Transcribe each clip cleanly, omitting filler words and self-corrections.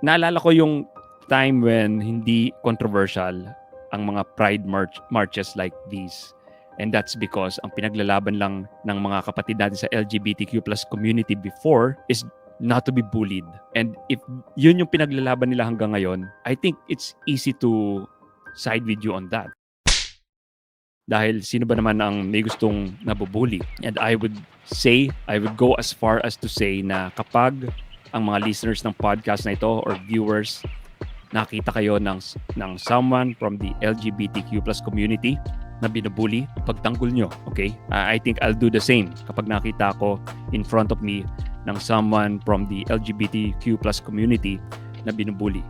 naalala ko yung time when hindi controversial ang mga pride marches like these. And that's because ang pinaglalaban lang ng mga kapatid natin sa LGBTQ plus community before is not to be bullied. And if yun yung pinaglalaban nila hanggang ngayon, I think it's easy to side with you on that. Dahil sino ba naman ang may gustong nabubuli? And I would go as far as to say na kapag ang mga listeners ng podcast na ito or viewers, nakita kayo ng someone from the LGBTQ plus community na binubuli, pagtanggol nyo, okay? I think I'll do the same kapag nakita ko in front of me ng someone from the LGBTQ plus community na binubuli.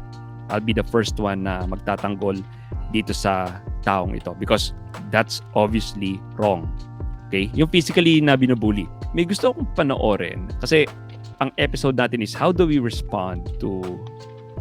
I'll be the first one na magtatanggol dito sa taong ito because that's obviously wrong. Okay? Yung physically na binubuli. May gusto akong panoorin kasi ang episode natin is how do we respond to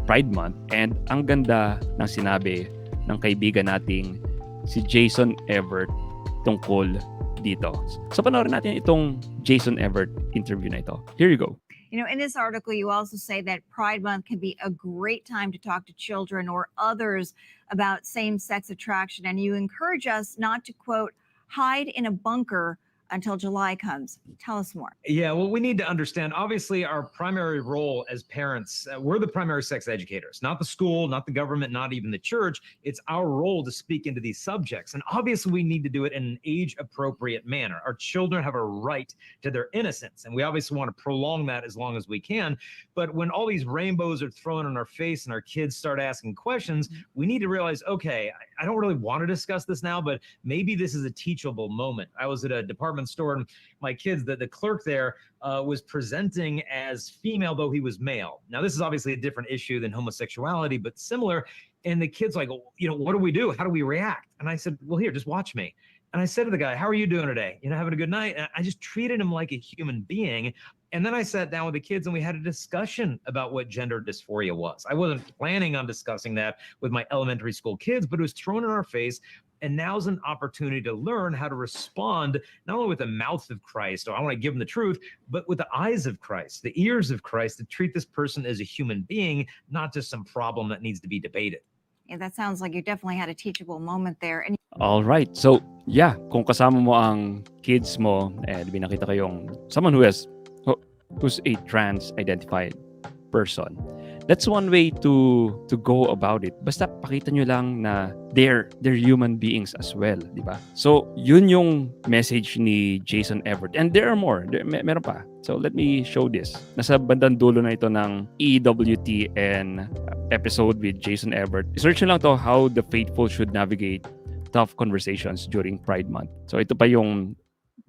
Pride Month, and ang ganda ng sinabi ng kaibigan nating si Jason Evert tungkol dito. So panoorin natin itong Jason Evert interview na ito. Here you go. You know, in this article, you also say that Pride Month can be a great time to talk to children or others about same-sex attraction, and you encourage us not to, quote, hide in a bunker until July comes. Tell us more. Yeah, well, we need to understand, obviously, our primary role as parents, we're the primary sex educators, not the school, not the government, not even the church. It's our role to speak into these subjects. And obviously, we need to do it in an age-appropriate manner. Our children have a right to their innocence, and we obviously want to prolong that as long as we can. But when all these rainbows are thrown in our face and our kids start asking questions, we need to realize, okay, I don't really want to discuss this now, but maybe this is a teachable moment. I was at a department store and my kids, the clerk there was presenting as female, though he was male. Now, this is obviously a different issue than homosexuality, but similar. And the kid's like, you know, what do we do? How do we react? And I said, well, here, just watch me. And I said to the guy, how are you doing today? You know, having a good night? And I just treated him like a human being. And then I sat down with the kids and we had a discussion about what gender dysphoria was. I wasn't planning on discussing that with my elementary school kids, but it was thrown in our face. And now's an opportunity to learn how to respond, not only with the mouth of Christ, or I want to give them the truth, but with the eyes of Christ, the ears of Christ, to treat this person as a human being, not just some problem that needs to be debated. Yeah, that sounds like you definitely had a teachable moment there. And All right. So, yeah, kung kasama mo ang kids mo, binakita kayong someone who's a trans-identified person. That's one way to go about it. Basta pakita nyo lang na they're human beings as well, di ba? So, yun yung message ni Jason Evert. And there are more. Meron pa. So, let me show this. Nasa bandang dulo na ito ng EWTN episode with Jason Evert. Search nyo lang to, how the faithful should navigate tough conversations during Pride Month. So, ito pa yung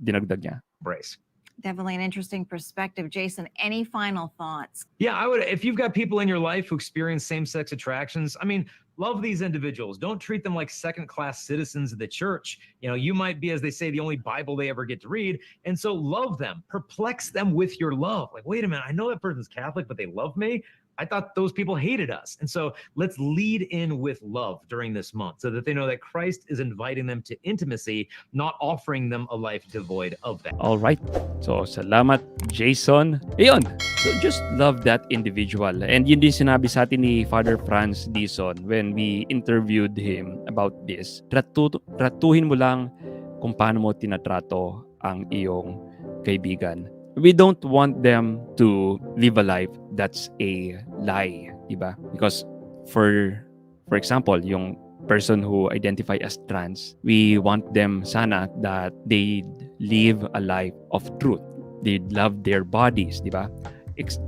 dinagdag niya. Brace. definitely an interesting perspective. Jason, any final thoughts? Yeah, I would. If you've got people in your life who experience same-sex attractions, I mean, love these individuals. Don't treat them like second-class citizens of the church. You know, you might be, as they say, the only Bible they ever get to read. And so love them. Perplex them with your love. Like, wait a minute, I know that person's Catholic, but they love me. I thought those people hated us. And so let's lead in with love during this month so that they know that Christ is inviting them to intimacy, not offering them a life devoid of that. All right. So, salamat, Jason. Ayun. So, just love that individual. And yun din sinabi sa atin ni Father Franz Dison when we interviewed him about this. Tratuhin mo lang kung paano mo tinatrato ang iyong kaibigan. We don't want them to live a life that's a lie, diba? Because for example, yung person who identify as trans, we want them sana that they live a life of truth. They love their bodies, diba?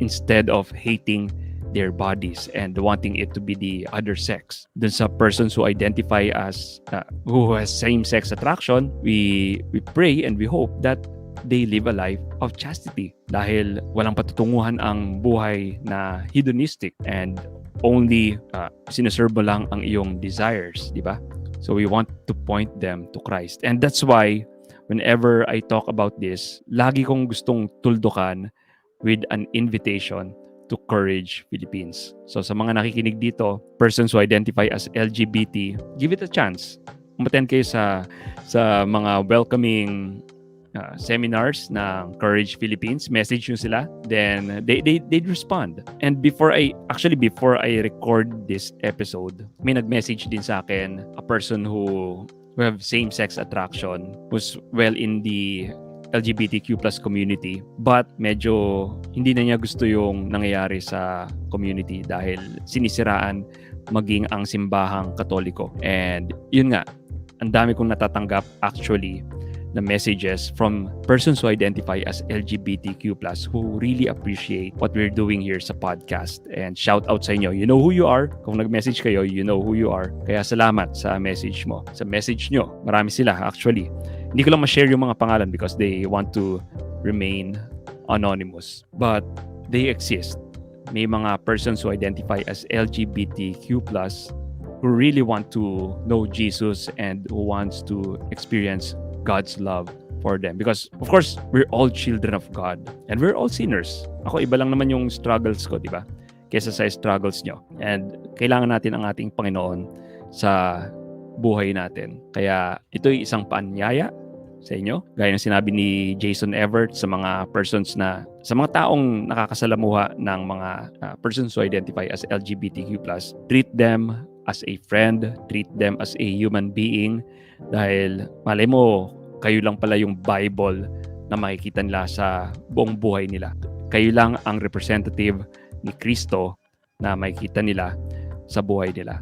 Instead of hating their bodies and wanting it to be the other sex. Dun sa persons who identify as who has same-sex attraction, we pray and we hope that they live a life of chastity dahil walang patutunguhan ang buhay na hedonistic and only sineserve mo lang ang iyong desires, di ba? So we want to point them to Christ. And that's why whenever I talk about this, lagi kong gustong tuldukan with an invitation to Courage Philippines. So sa mga nakikinig dito, persons who identify as LGBT, give it a chance. Umattend kayo sa mga welcoming seminars ng Courage Philippines, message nyo sila, then they'd respond. And before I record this episode, may nag-message din sa akin, a person who have same-sex attraction, who's well in the LGBTQ plus community, but medyo hindi na niya gusto yung nangyayari sa community dahil sinisiraan maging ang simbahang Katoliko. And yun nga, ang dami kong natatanggap actually na messages from persons who identify as LGBTQ plus who really appreciate what we're doing here sa podcast. And shout out sa inyo. You know who you are. Kung nag-message kayo, you know who you are. Kaya salamat sa message mo. Sa message nyo. Marami sila actually. Hindi ko lang ma-share yung mga pangalan because they want to remain anonymous. But they exist. May mga persons who identify as LGBTQ plus who really want to know Jesus and who wants to experience God's love for them. Because, of course, we're all children of God. And we're all sinners. Ako, iba lang naman yung struggles ko, di ba? Kesa sa struggles nyo. And kailangan natin ang ating Panginoon sa buhay natin. Kaya ito'y isang paanyaya sa inyo. Gaya ng sinabi ni Jason Evert sa mga persons na, sa mga taong nakakasalamuha ng mga persons who identify as LGBTQ+, treat them as a friend, treat them as a human being, dahil malay mo, kayo lang pala yung Bible na makikita nila sa buong buhay nila. Kayo lang ang representative ni Kristo na makikita nila sa buhay nila.